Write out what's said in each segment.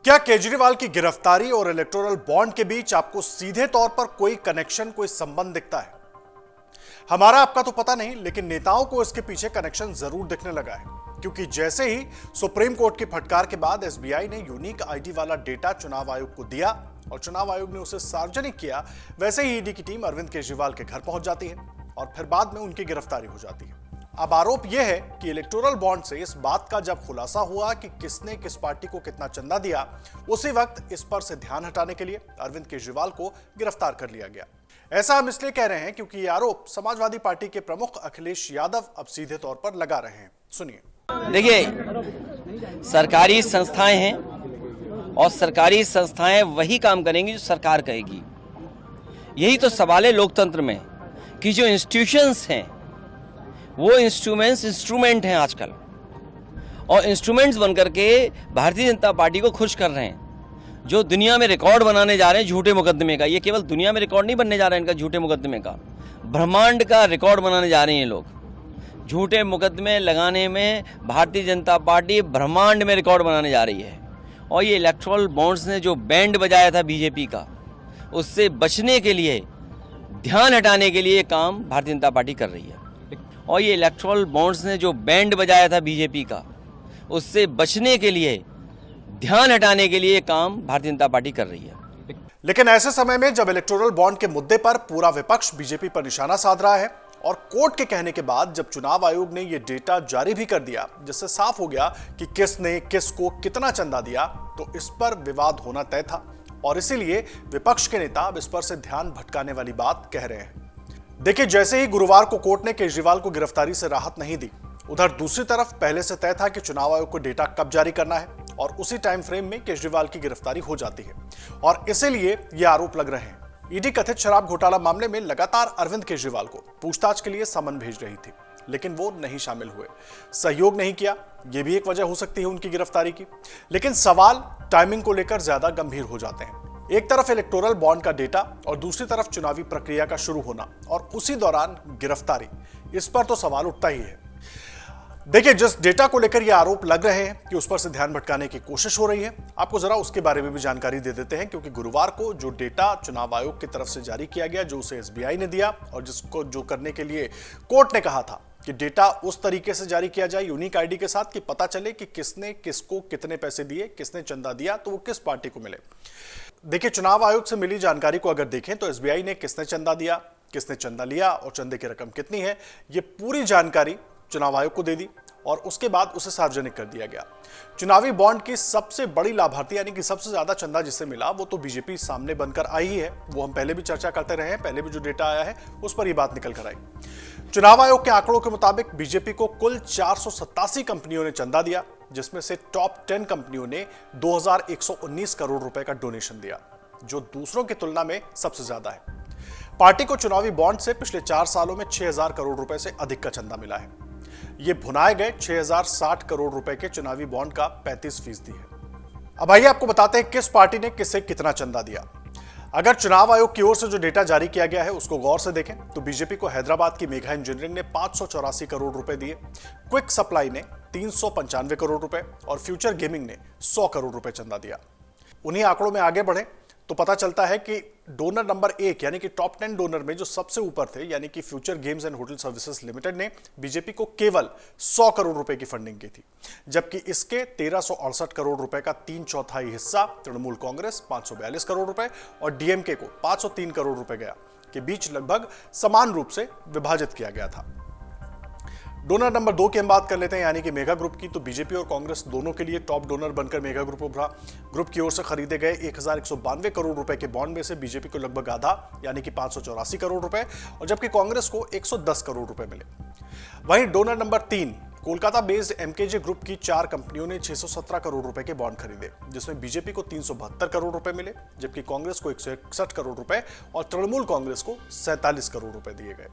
क्या केजरीवाल की गिरफ्तारी और इलेक्टोरल बॉन्ड के बीच आपको सीधे तौर पर कोई कनेक्शन, कोई संबंध दिखता है? हमारा आपका तो पता नहीं, लेकिन नेताओं को इसके पीछे कनेक्शन जरूर दिखने लगा है, क्योंकि जैसे ही सुप्रीम कोर्ट की फटकार के बाद एसबीआई ने यूनिक आईडी वाला डेटा चुनाव आयोग को दिया और चुनाव आयोग ने उसे सार्वजनिक किया, वैसे ही ईडी की टीम अरविंद केजरीवाल के घर पहुंच जाती है और फिर बाद में उनकी गिरफ्तारी हो जाती है। अब आरोप यह है कि इलेक्टोरल बॉन्ड से इस बात का जब खुलासा हुआ कि किसने किस पार्टी को कितना चंदा दिया, उसी वक्त इस पर से ध्यान हटाने के लिए अरविंद केजरीवाल को गिरफ्तार कर लिया गया। ऐसा हम इसलिए कह रहे हैं क्योंकि ये आरोप समाजवादी पार्टी के प्रमुख अखिलेश यादव अब सीधे तौर पर लगा रहे हैं। सुनिए। देखिए, सरकारी संस्थाएं हैं और सरकारी संस्थाएं वही काम करेंगी जो सरकार कहेगी। यही तो सवाल है लोकतंत्र में कि जो इंस्टीट्यूशंस हैं वो इंस्ट्रूमेंट हैं आजकल, और इंस्ट्रूमेंट्स बनकर के भारतीय जनता पार्टी को खुश कर रहे हैं। जो दुनिया में रिकॉर्ड बनाने जा रहे हैं झूठे मुकदमे का, ये केवल दुनिया में रिकॉर्ड नहीं बनने जा रहा है इनका झूठे मुकदमे का, ब्रह्मांड का रिकॉर्ड बनाने जा रहे हैं ये लोग। झूठे मुकदमे लगाने में भारतीय जनता पार्टी ब्रह्मांड में रिकॉर्ड बनाने जा रही है। और ये इलेक्टोरल बॉन्ड्स ने जो बैंड बजाया था बीजेपी का, उससे बचने के लिए, ध्यान हटाने के लिए काम भारतीय जनता पार्टी कर रही है। और ये इलेक्टोरल बॉन्ड्स ने जो बैंड बजाया था बीजेपी का, उससे बचने के लिए, ध्यान हटाने के लिए काम भारतीय जनता पार्टी कर रही है। लेकिन ऐसे समय में जब इलेक्टोरल बॉन्ड के मुद्दे पर पूरा विपक्ष बीजेपी पर निशाना साध रहा है और कोर्ट के कहने के बाद जब चुनाव आयोग ने यह डेटा जारी भी कर दिया, जिससे साफ हो गया कि किसने किसको कितना चंदा दिया, तो इस पर विवाद होना तय था और इसीलिए विपक्ष के नेता अब इस पर से ध्यान भटकाने वाली बात कह रहे हैं। देखिए, जैसे ही गुरुवार को कोर्ट ने केजरीवाल को गिरफ्तारी से राहत नहीं दी, उधर दूसरी तरफ पहले से तय था कि चुनाव आयोग को डेटा कब जारी करना है और उसी टाइम फ्रेम में केजरीवाल की गिरफ्तारी हो जाती है और इसीलिए ये आरोप लग रहे हैं। ईडी कथित शराब घोटाला मामले में लगातार अरविंद केजरीवाल को पूछताछ के लिए समन भेज रही थी, लेकिन वो नहीं शामिल हुए, सहयोग नहीं किया। ये भी एक वजह हो सकती है उनकी गिरफ्तारी की। लेकिन सवाल टाइमिंग को लेकर ज्यादा गंभीर हो जाते हैं। एक तरफ इलेक्टोरल बॉन्ड का डेटा और दूसरी तरफ चुनावी प्रक्रिया का शुरू होना और उसी दौरान गिरफ्तारी, इस पर तो सवाल उठता ही है। देखिए, जिस डेटा को लेकर ये आरोप लग रहे हैं कि उस पर से ध्यान भटकाने की कोशिश हो रही है, आपको जरा उसके बारे में भी जानकारी दे देते हैं, क्योंकि गुरुवार को जो डेटा चुनाव आयोग की तरफ से जारी किया गया, जो उसे एसबीआई ने दिया और जिसको जो करने के लिए कोर्ट ने कहा था कि डेटा उस तरीके से जारी किया जाए यूनिक आईडी के साथ कि पता चले कि किसने किसको कितने पैसे दिए, किसने चंदा दिया, तो वो किस पार्टी को मिले। देखिए, चुनाव आयोग से मिली जानकारी को अगर देखें तो एसबीआई ने किसने चंदा दिया, किसने चंदा लिया और चंदे की रकम कितनी है, ये पूरी जानकारी चुनाव आयोग को दे दी और उसके बाद उसे सार्वजनिक कर दिया गया। चुनावी बॉन्ड की सबसे बड़ी लाभार्थी, यानी कि सबसे ज्यादा चंदा जिससे मिला, वो तो बीजेपी सामने बनकर आई ही है। वो हम पहले भी चर्चा करते रहे हैं, पहले भी जो डेटा आया है उस पर ये बात निकल कर आई। चुनाव आयोग के आंकड़ों के मुताबिक बीजेपी को कुल 487 कंपनियों ने चंदा दिया, जिसमें से टॉप 10 कंपनियों ने 2119 करोड़ रुपए का डोनेशन दिया, जो दूसरों की तुलना में सबसे ज्यादा है। पार्टी को चुनावी बॉन्ड से पिछले 4 सालों में 6000 करोड़ रुपए से अधिक का चंदा मिला है। ये भुनाए गए 6060 करोड़ रुपए के चुनावी बॉन्ड का 35% है। अब आइए आपको बताते हैं किस पार्टी ने किसे कितना चंदा दिया। अगर चुनाव आयोग की ओर से जो डेटा जारी किया गया है उसको गौर से देखें तो बीजेपी को हैदराबाद की मेघा इंजीनियरिंग ने 584 करोड़ रुपए दिए, क्विक सप्लाई ने 395 करोड़ रुपए और फ्यूचर गेमिंग ने 100 करोड़ रुपए चंदा दिया। उन्हीं आंकड़ों में आगे बढ़े तो पता चलता है कि डोनर नंबर 1 यानी कि टॉप 10 डोनर में जो सबसे ऊपर थे, यानी कि future games and hotel services limited ने बीजेपी को केवल 100 करोड़ रुपए की फंडिंग की थी, जबकि इसके 1368 करोड़ रुपए का 3/4 हिस्सा तृणमूल कांग्रेस 542 करोड़ रुपए और डीएमके को 503 करोड़ रुपए गया के बीच लगभग समान रूप से विभाजित किया गया था। डोनर नंबर 2 की हम बात कर लेते हैं, यानी कि मेगा ग्रुप की। तो बीजेपी और कांग्रेस दोनों के लिए टॉप डोनर बनकर मेगा ग्रुप उभरा। ग्रुप की ओर से खरीदे गए 1192 करोड़ रुपए के बॉन्ड में से बीजेपी को लगभग आधा, यानी कि 584 करोड़ रुपए, और जबकि कांग्रेस को 110 करोड़ रुपए मिले। वहीं donor number 3 Kolkata based MKJ group की 4 कंपनियों ने 617 करोड़ रुपए के बॉन्ड खरीदे, जिसमें बीजेपी को 372 करोड़ रुपए मिले, जबकि कांग्रेस को 161 करोड़ रुपए और तृणमूल कांग्रेस को 47 करोड़ रुपए दिए गए।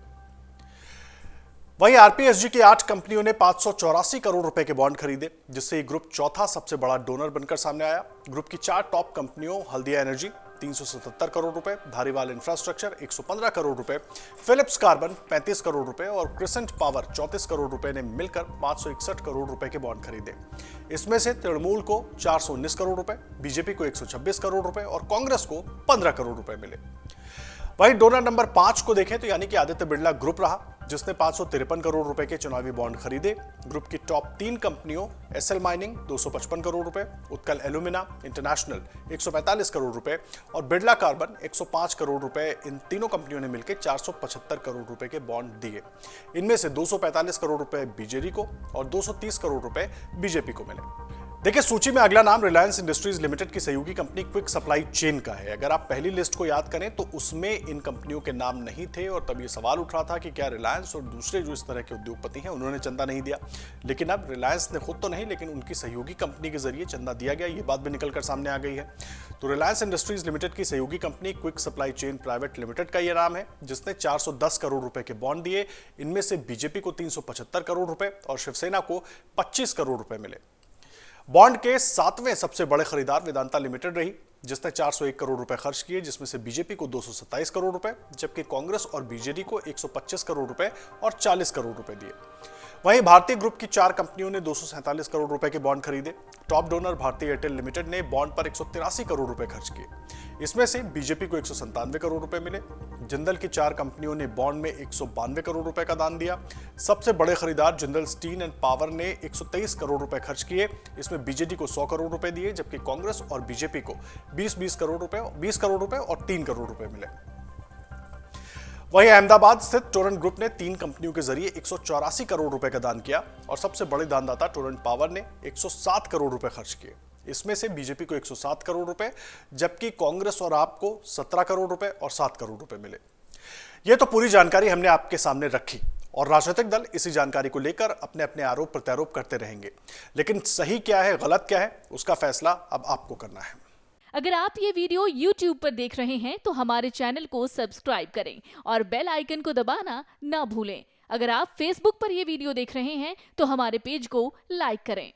वहीं आरपीएसजी की 8 कंपनियों ने 584 करोड़ रुपए के बॉन्ड खरीदे, जिससे ये ग्रुप चौथा सबसे बड़ा डोनर बनकर सामने आया। ग्रुप की 4 टॉप कंपनियों हल्दिया एनर्जी, 377 करोड़ रुपए, धारीवाल इंफ्रास्ट्रक्चर 115 करोड़ रुपए, फिलिप्स कार्बन 35 करोड़ रुपए और क्रिसेंट पावर 34 करोड़ रुपए ने मिलकर 561 करोड़ रुपए के बॉन्ड खरीदे। इसमें से तृणमूल को 419 करोड़ रुपए, बीजेपी को 126 करोड़ रुपए और कांग्रेस को 15 करोड़ रुपए मिले। वहीं डोनर नंबर 5 को देखें तो यानी कि आदित्य बिरला ग्रुप रहा, जिसने 553 करोड़ रुपए के चुनावी बॉन्ड खरीदे। ग्रुप की टॉप 3 कंपनियों एसएल माइनिंग 255 करोड़ रुपए, उत्कल एल्यूमिना इंटरनेशनल 145 करोड़ रुपए और बिरला कार्बन 105 करोड़ रुपए, इन तीनों कंपनियों ने मिलकर 475 करोड़ रुपए के बॉन्ड दिए। इनमें से 245 करोड़ रुपए बीजेडी को और 230 करोड़ रुपए बीजेपी को मिले। देखिए, सूची में अगला नाम रिलायंस इंडस्ट्रीज लिमिटेड की सहयोगी कंपनी क्विक सप्लाई चेन का है। अगर आप पहली लिस्ट को याद करें तो उसमें इन कंपनियों के नाम नहीं थे और तब ये सवाल उठ रहा था कि क्या रिलायंस और दूसरे जो इस तरह के उद्योगपति हैं उन्होंने चंदा नहीं दिया। लेकिन अब रिलायंस ने खुद तो नहीं, लेकिन उनकी सहयोगी कंपनी के जरिए चंदा दिया गया, ये बात भी निकलकर सामने आ गई है। तो रिलायंस इंडस्ट्रीज लिमिटेड की सहयोगी company quick supply chain private limited का ये नाम है, जिसने 410 करोड़ रुपए के बॉन्ड दिए। इनमें से बीजेपी को 375 करोड़ रुपए और शिवसेना को 25 करोड़ रुपए मिले। बॉन्ड के 7वें सबसे बड़े खरीदार वेदांता लिमिटेड रही, जिसने 401 करोड़ रुपए खर्च किए, जिसमें से बीजेपी को 227 करोड़ रुपए जबकि कांग्रेस और बीजेडी को 125 करोड़ रुपए और 40 करोड़ रुपए दिए। वहीं भारतीय ग्रुप की 4 कंपनियों ने 247 करोड़ रुपए के बॉन्ड खरीदे। टॉप डोनर भारतीय एयरटेल लिमिटेड ने बॉन्ड पर 183 करोड़ रुपए खर्च किए। इसमें से बीजेपी को 197 करोड़ रुपए मिले। जिंदल की 4 कंपनियों ने बॉन्ड में 192 करोड़ रुपए का दान दिया। सबसे बड़े खरीदार जिंदल स्टील एंड पावर ने 123 करोड़ रुपए खर्च किए। इसमें बीजेडी को 100 करोड़ रुपए दिए जबकि कांग्रेस और बीजेपी को 20 करोड़ रुपए और 3 करोड़ रुपए मिले। वहीं अहमदाबाद स्थित टोरेंट ग्रुप ने 3 कंपनियों के जरिए 184 करोड़ रुपए का दान किया और सबसे बड़े दानदाता टोरेंट पावर ने 107 करोड़ रुपए खर्च किए। इसमें से बीजेपी को 107 करोड़ रुपए जबकि कांग्रेस और आप को 17 करोड़ रुपए और 7 करोड़ रुपए मिले। यह तो पूरी जानकारी हमने आपके सामने रखी और राजनीतिक दल इसी जानकारी को लेकर अपने अपने आरोप प्रत्यारोप करते रहेंगे, लेकिन सही क्या है गलत क्या है उसका फैसला अब आपको करना है। अगर आप ये वीडियो YouTube पर देख रहे हैं तो हमारे चैनल को सब्सक्राइब करें और बेल आइकन को दबाना ना भूलें। अगर आप Facebook पर ये वीडियो देख रहे हैं तो हमारे पेज को लाइक करें।